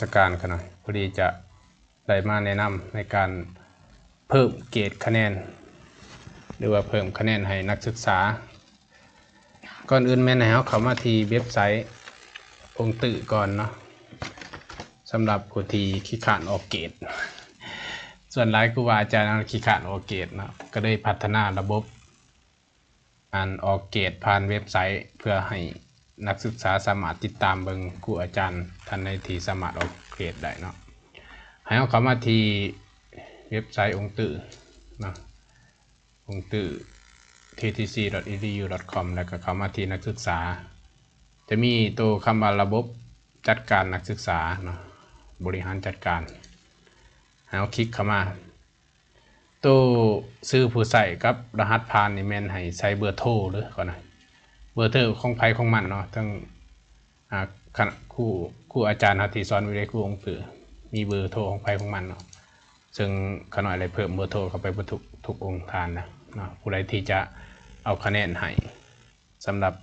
สการกันหน่อยพอดีจะได้มาแนะนำในการเพิ่มเกรดคะแนนหรือว่าเพิ่มคะแนนให้นักศึกษาก่อนอื่นแม่นเขามาที่เว็บไซต์องค์ตื่ก่อนเนาะสำหรับผู้ที่ขี้ขานออกเกรดส่วนหลายครูบาอาจารย์ขี้ขานออกเกรดเนาะก็ได้พัฒนาระบบการออกเกรดผ่านเว็บไซต์เพื่อให้นักศึกษาสามารถติดตามเบิ่งครูอาจารย์ท่านในที่สามารถออกเกรดได้เนาะให้เขามาที่เว็บไซต์องค์ตื่เนาะองค์ตื่ ttc.edu.com แล้วก็เข้ามาที่นักศึกษาจะมีตัวคำว่าระบบจัดการนักศึกษาเนาะบริหารจัดการให้เราคลิกเข้ามาตัวซื้อผู้ใส่กับรหัสผ่านนี่แม่นให้ใช้เบอร์โทรหรือก่อนนะเบอร์โทรของไผของมันเนาะทั้งคณะครูอาจารย์ที่สอนวิทยาครูองค์ตื่มีเบอร์โทรของไผของมันเนาะซึ่งขน่อยอะไรเพิ่มเบอร์โทรเข้าไปทุกองค์ทานนะเนาะผู้ใดที่จะเอาคะแนนให้สำหรับ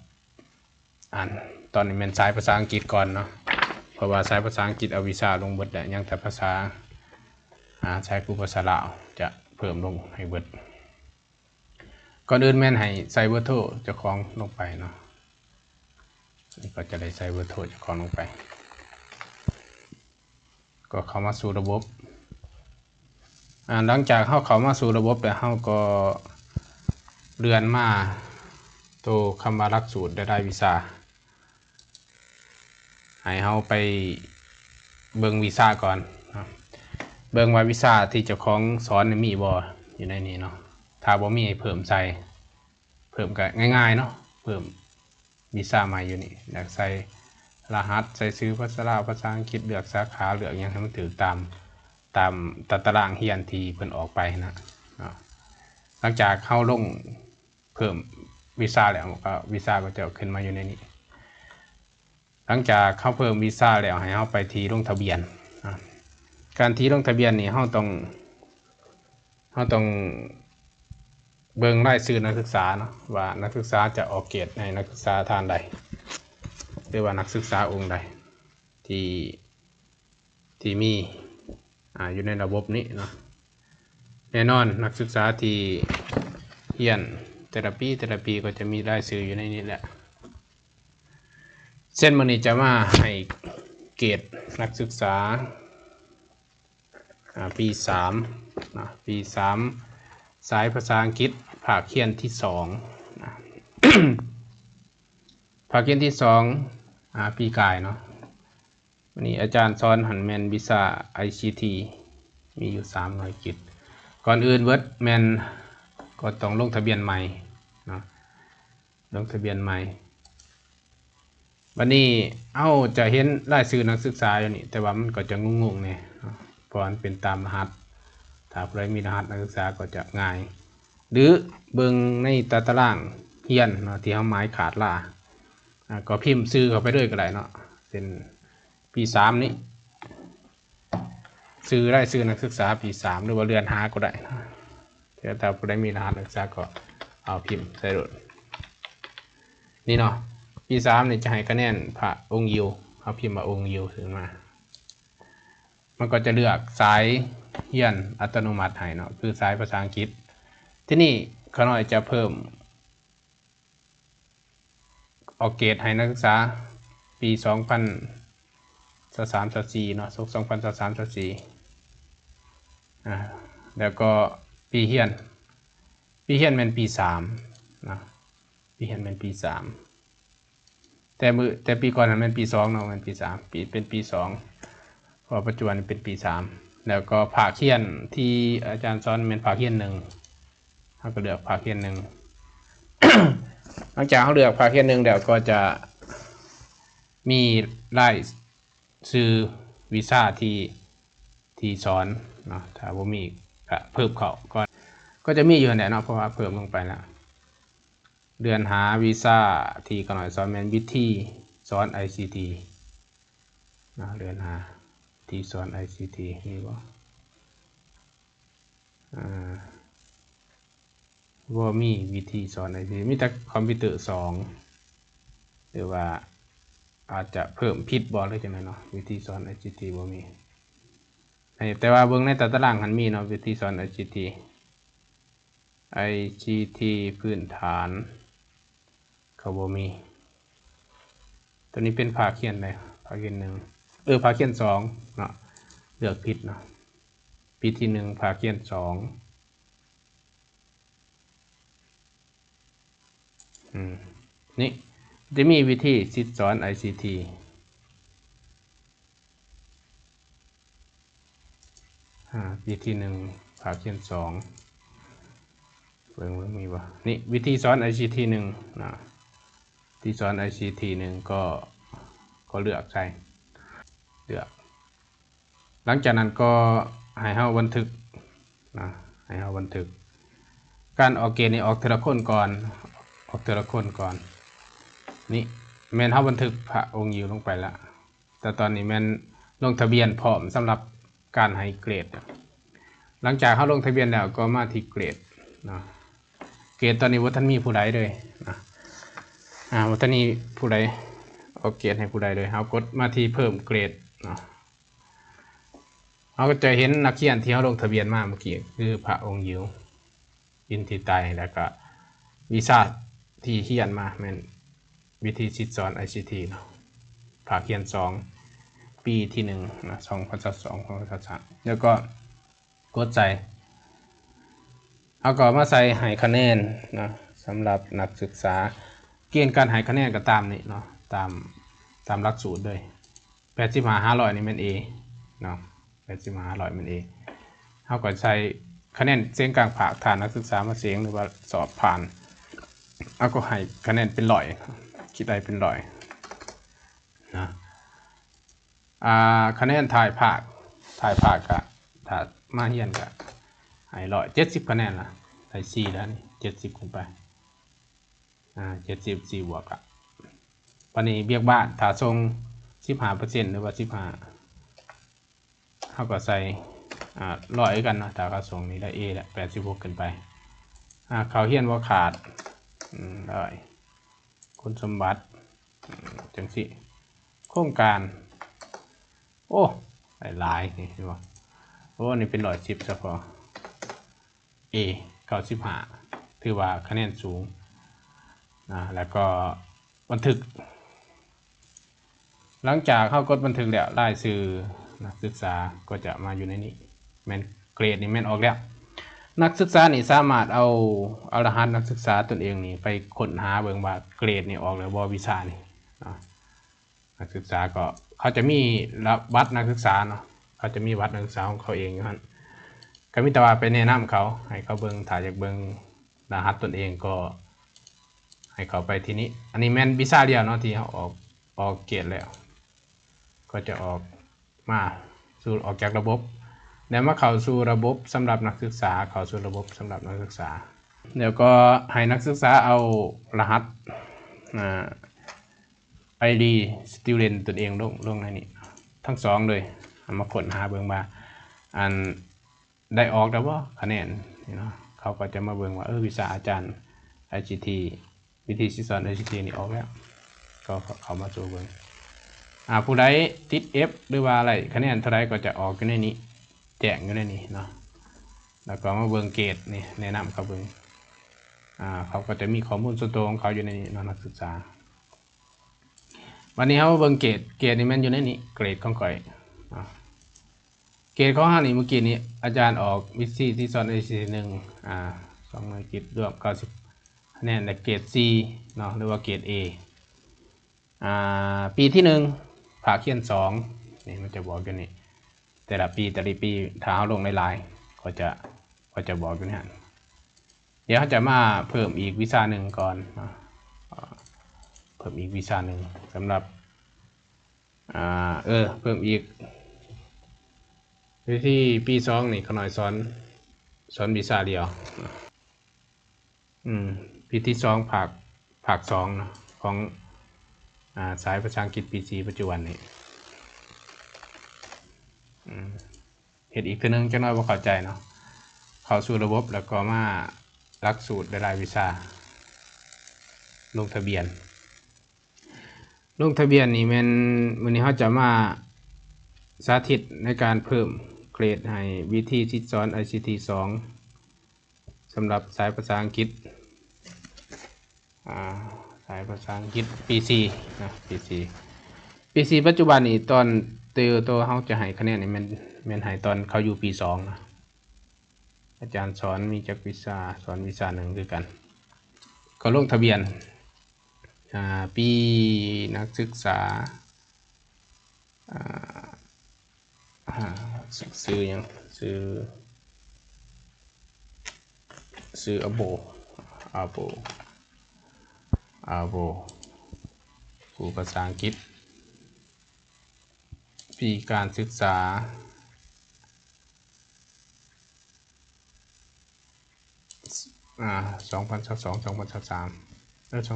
ตอนนี้เป็นสายภาษาอังกฤษก่อนเนาะเพราะว่าสายภาษาอังกฤษเอาวีซ่าลงเบิดแต่ยังแต่ภาษาใช้กูภาษาลาวจะเพิ่มลงให้เบิดก่อนอื่นแม่นให้ใส่เบอร์โทรเจ้าของลงไปเนาะนี่ก็จะได้ใส่เบอร์โทรเจ้าของลงไปก็เข้ามาสู่ระบบหลังจากเข้ามาสู่ระบบแล้วเขาก็เลื่อนมาตัวคำว่าหลักสูตรได้วีซ่าให้เขาไปเบิ่งวีซ่าก่อนเบิ่งว่าวีซ่าที่เจ้าของสอนมีบ่อยู่ในนี้เนาะถ้าบ่มีเพิ่มใส่เพิ่มก็ง่ายๆเนาะเพิ่มวีซ่าใหม่อยู่นี่อยากใส่รหัสใส่ชื่อภาษาลาวภาษาอังกฤษเลือกสาขาเลือกอย่างให้มันถือตามตารางเรียนที่เพิ่นออกไปนะหลังจากเข้าลงเพิ่มวีซ่าแล้วก็วีซ่าก็จะขึ้นมาอยู่ในนี้หลังจากเข้าเพิ่มวีซ่าแล้วให้เข้าไปที่ลงทะเบียนการที่ลงทะเบียนนี่เข้าต้องเบิ่งรายชื่อนักศึกษาเนาะว่านักศึกษาจะออกเกรดให้นักศึกษาท่านใดหรือว่านักศึกษาองค์ใดที่มีอยู่ในระบบนี้เนาะแน่นอนนักศึกษาที่เรียนแต่ละปีก็จะมีรายชื่ออยู่ในนี้แหละเส้นมันนี้จะมาให้เกรดนักศึกษาปี3นะปี3สายภาษาอังกฤษภาคเรียนที่2นะ ภาคเรียนที่2ปีกายเนาะวันนี้อาจารย์สอนหันแมนวิชา ICT มีอยู่3หน่วยกิจก่อนอื่นเวิร์ดแมนก็ต้องลงทะเบียนใหม่เนาะลงทะเบียนใหม่วันนี้จะเห็นรายชื่อนักศึกษาอยู่นี่แต่ว่ามันก็จะงงๆเนี่ยเพราะมันเป็นตามรหัสถ้าใครมีรหัสนักศึกษาก็จะง่ายหรือเบิ่งในตารางเรียนเนาะที่เขาหมายขาดล่าก็พิมพ์ชื่อเข้าไปด้วยก็ได้เนาะเป็นปี3นี้ซื้อได้ซื้อนักศึกษาปี3หรือว่าเรือนหาก็ได้ถ้าผู้ใดมีรหัสนักศึกษาก็เอาพิมพ์ใส่รถนี่เนาะปี3นี่จะให้คะแนนพระองค์ยิวเอาพิมพ์มาองค์ยิวขึ้นมามันก็จะเลือกสายเรียนอัตโนมัติให้เนาะคือสายภาษาอังกฤษที่นี่เขาหน่อยจะเพิ่มออกเกรดให้นักศึกษาปี2023-24เนาะ2023-24แล้วก็ปีเรียนเป็นปี3นะปีเรียนเป็นปี3แต่ปีก่อนนั้นเป็นปี2เนาะเป็นปี3เป็นปี2พอปัจจุบันเป็นปี3แล้วก็ภาคเรียนที่อาจารย์สอนเป็นภาคเรียน1เขาก็เลือกภาคเรียน1 หลังจากเขาเลือกภาคเรียน1แล้วก็จะมีรายชื่อวีซ่าที่สอนเนาะถ้าบ่มีก็เพิ่มเข้าก็จะมีอยู่แน่เนาะเพราะว่าเพิ่มลงไปแล้วเดือนหาวีซ่าที่ก็หน่อยสอนแม่นวิธีสอน ICT นะเดือนหาที่สอน ICT มีบ่ว่ามีวิธีสอน ICT มีแต่คอมพิวเตอร์2หรือว่า อาจจะเพิ่มผิดบ่หรือจังได๋เนาะวิธีสอน ICT บ่มีแต่ว่าเบิ่งในตารางหันมีเนาะวิธีสอน ICT พื้นฐานเขาบ่มีตัวนี้เป็นภาคเขียนได้ภาคเขียน1ภาคเขียน2เนาะเลือกผิดเนาะปีที่1ภาคเขียน2นี่จะมีวิธีสิสอน ICT ปีที่1ภาคเขียน2เบิ่งมีบ่นี่วิธีสอน ICT 1นะที่สอน ICT 1ก็เลือกใช้เลือกหลังจากนั้นก็ให้เฮาบันทึกนะให้เฮาบันทึกการออกเกณฑ์นี่ออกทีละคนก่อนนี่แม่นเฮาบันทึกพระองค์ยิวลงไปแล้วแต่ตอนนี้แม่นลงทะเบียนพร้อมสำหรับการให้เกรดหลังจากเฮาลงทะเบียนแล้วก็มาที่เกรดนะเกรดตอนนี้บ่ทันมีผู้ใดเลยนะบ่ทันมีผู้ใดออกเกรดให้ผู้ใดเลยเฮากดมาที่เพิ่มเกรดเนาะเฮาก็จะเห็นนักเรียนที่เฮาลงทะเบียนมาเมื่อกี้คือพระองค์ยิวอินทิไตแล้วก็วิชาที่เรียนมาแม่นวิธีสิสอน ICT เนาะภาคเรียน2ปีที่1นะ2022แล้วก็กดใส่เอาก็มาใส่ให้คะแนนนะสำหรับนักศึกษาเกณฑ์การให้คะแนนก็ตามนี่เนาะตามหลักสูตรเลย85-500นี่แม่น A เนาะ85-500แม่น A เฮาก็ใส่คะแนนเสียงกลางภาคฐานนักศึกษามาเสียงหรือว่าสอบผ่านเอาก็ให้คะแนนเป็น100คิดได้เป็น100นะคะแนนถ่ายภาคก็ถ้ามาเรียนก็ให้170คะแนนล่ะได้4แล้วนี่70ขึ้นไป70 4บวกวันนี้เบียกบ้านถ้าส่ง 15% หรือว่า15เฮาก็ใส่100กันเนาะถ้าเขาส่งนี่ได้ A แล้ว86ขึ้นไปเขาเรียนบ่ขาดได้คุณสมบัติจังสิโครงการโอ้หลายนี่ใช่ป่ะโอ้นี่เป็น110เฉพาะ A 95ถือว่าคะแนนสูงแล้วก็บันทึกหลังจากเข้ากดบันทึกแล้วรายชื่อนักศึกษาก็จะมาอยู่ในนี้แม่นเกรดนี่แม่นออกแล้วนักศึกษานี่สามารถเอารหัสนักศึกษาตนเองนี่ไปค้นหาเบิ่งว่าเกรดนี่ออกแล้วบ่วิชานี่นักศึกษาก็เขาจะมีบัตรนักศึกษาเนาะเขาจะมีบัตรนักศึกษาของเขาเองอยู่หั่นก็มีแต่ว่าไปแนะนำเขาให้เขาเบิ่งถ้าอยากเบิ่งรหัสตนเองก็ให้เขาไปที่นี้อันนี้แม่นวิชาเดียวเนาะที่เขาออกเกรดแล้วก็จะออกมาสู่ออกจากระบบแล้วมาเข้าสู่ระบบสำหรับนักศึกษาเข้าสู่ระบบสำหรับนักศึกษาแล้วก็ให้นักศึกษาเอารหัสID student ตนเองลงในนี้ทั้ง2เลยมาค้นหาเบิ่งว่าอันได้ออกแล้วบ่คะแนนนี่เนาะเขาก็จะมาเบิ่งว่าวิชาอาจารย์ ICT วิธีสอน ICT นี่ออกแล้วก็เข้ามาสู่เบิ่งผู้ใดติด F หรือว่าอะไรคะแนนเท่าไรก็จะออกอยู่ในนี้แจ้งอยู่ในนี้เนาะแล้วก็มาเบิ่งเกรดนี่แนะนำเขาเบิ่งเขาก็จะมีข้อมูลส่วนตัวของเขาอยู่ในนี้นักศึกษาวันนี้เขาเบิ่งเกรดนี่มันอยู่ในนี้เกรดของก่อยเกรดของเรานี่เมื่อกี้นี้อาจารย์ออกวิธีที่สอน ICT 1 2หน่วยกิจรวม90คะแนนแต่เกรด C เนาะหรือว่าเกรด A ปีที่1ภาคเขียน2นี่มันจะบอกอยู่นี่แต่ละปีถ้าเอาลงหลายๆก็จะบอกอยู่นี่ฮะเดี๋ยวเขาจะมาเพิ่มอีกวิชาหนึ่งก่อนเพิ่มอีกวิชาหนึ่งสำหรับเพิ่มอีกวิธีปี2นี่เขาหน่อยสอนวิชาเดียวปีที่2ภาค2เนาะของสายภาษาอังกฤษปี4ปัจจุบันนี้เห็นอีกตัวนึงจังน้อยบ่เข้าใจเนาะเข้าสู่ระบบแล้วก็มาหลักสูตรรายวิชาลงทะเบียน ลงทะเบียนนี่แม่นมื้อนี้เฮาจะมาสาธิตในการเพิ่มเกรดให้วิธีที่สอน ICT 2สำหรับสายภาษาอังกฤษสายภาษาอังกฤษปี4นะปี4ปัจจุบันนี้ตอนตัวเฮาจะให้คะแนนนี่แม่นให้ตอนเขาอยู่ปี2นะอาจารย์สอนมีจักวิชาสอนวิชาหนึ่งคือกันก็ลงทะเบียนปีนักศึกษาซื้อยังซื้ออาโบครูภาษาอังกฤษปีการศึกษา2022 2023แล้ว2023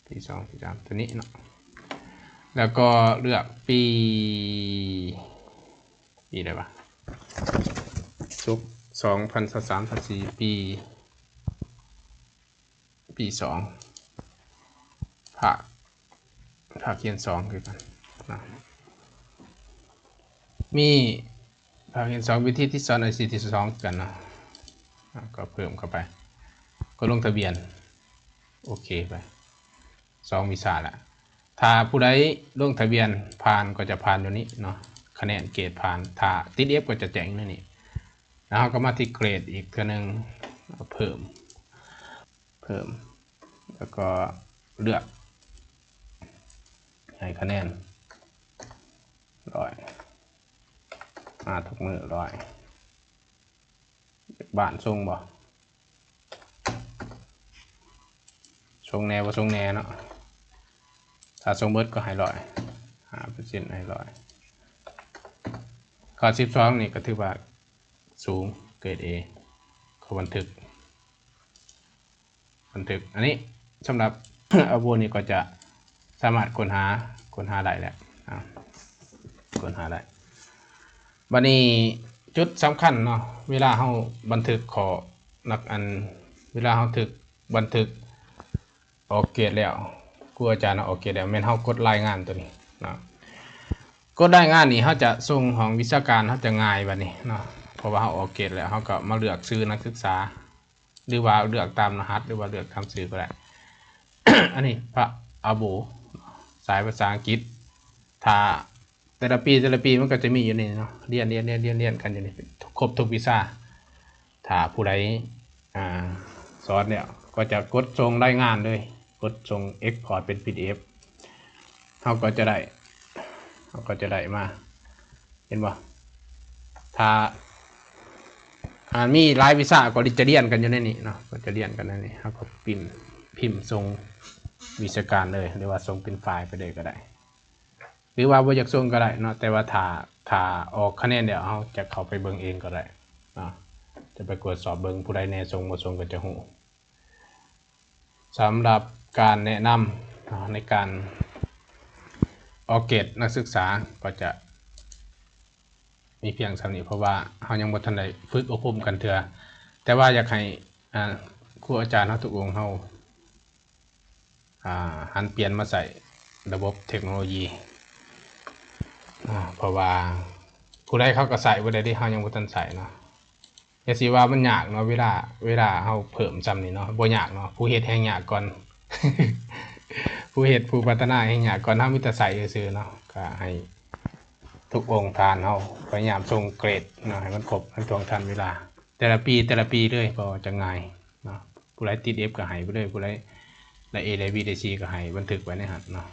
ปี2ปี3ตัวนี้เนาะแล้วก็เลือกปีอะไรวะ2023 2024ปี2ภาคเรียน2คือกันนะมีภาคเรียน2วิธีที่สอน ICT 2กันนะก็เพิ่มเข้าไปก็ลงทะเบียนโอเคไป2วิชาละถ้าผู้ใดลงทะเบียนผ่านก็จะผ่านตัวนี้เนาะคะแนนเกรดผ่านถ้าติด F ก็จะแจ้งนี่แล้วก็มาที่เกรดอีกตัวนึงเพิ่มแล้วก็เลือกให้คะแนน100ทุกมือ100บ้านทรงบ่ทรงแนวบ่ทรงแนวเนาะถ้าทรงเบิดก็ให้5% ให้ข้อ12นี่ก็ถือว่าสูงเกรด A ข้อบันทึกอันนี้สำหรับ อาโบนี่ก็จะสามารถค้นหาได้แล้วค้นหาได้บัดนี้จุดสำคัญเนาะเวลาเฮาบันทึกข้อเวลาเฮาบันทึกออกเกรดแล้วครูอาจารย์ออกเกรดแล้วแม่นเฮากดรายงานตัวนี้เนาะกดรายงานนี่เฮาจะส่งของวิชาการเฮาจะง่ายบัดนี้เนาะเพราะว่าเฮาออกเกรดแล้วเฮาก็มาเลือกชื่อนักศึกษาหรือว่าเลือกตามรหัสหรือว่าเลือกตามชื่อก็ได้ อันนี้พระอาโบสายภาษาอังกฤษถ้าแต่ละปีมันก็จะมีอยู่นี่เนาะเรียนกันอยู่นี่ครบทุกวิชาถ้าผู้ใดสอนเนี่ยก็จะกดส่งรายงานเลยกดส่ง export เป็น PDF เขาก็จะได้มาเห็นบ่ถ้ามีหลายวิชาก็จะเรียนกันอยู่ในนี้เนาะก็จะเรียนกันในนี้เขาก็พิมพ์ส่งวิชาการเลยหรือว่าส่งเป็นไฟล์ไปเลยก็ได้หรือว่าบ่อยากส่งก็ได้เนาะแต่ว่าถ้าออกคะแนนเดี๋ยวเขาจะเข้าไปเบิ่งเองก็ได้จะไปตรวจสอบเบิ่งผู้ใดแน่ส่งบ่ส่งก็จะฮู้สำหรับการแนะนำในการออกเกรดนักศึกษาก็จะมีเพียงเท่านี้เพราะว่าเขายังบ่ทันได้ฝึกอบรมกันเถื่อแต่ว่าอยากให้ครูอาจารย์เฮาทุกองค์เฮาหันเปลี่ยนมาใส่ระบบเทคโนโลยีเพราะว่าผู้ใดเขาก็ใส่บ่ได้ที่เฮายังบ่ทันใส่เนาะอย่าสิว่ามันยากเนาะเวลาเฮาเพิ่มซ้ำนี่เนาะบ่ยากเนาะผู้เฮ็ดแฮ่งยากก่อน ผู้พัฒนาแฮ่งยากก่อนเฮามีแต่ใส่ซื่อๆเนาะก็ให้ทุกองค์ทานเฮาพยายามส่งเกรดเนาะให้มันครบให้ตรงทันเวลาแต่ละปีเลยก็จะง่ายเนาะผู้ใดติด F ก็ให้ไปเลยผู้ใดได้ A ได้ B ได้ C ก็ให้บันทึกไว้ในหันเนาะ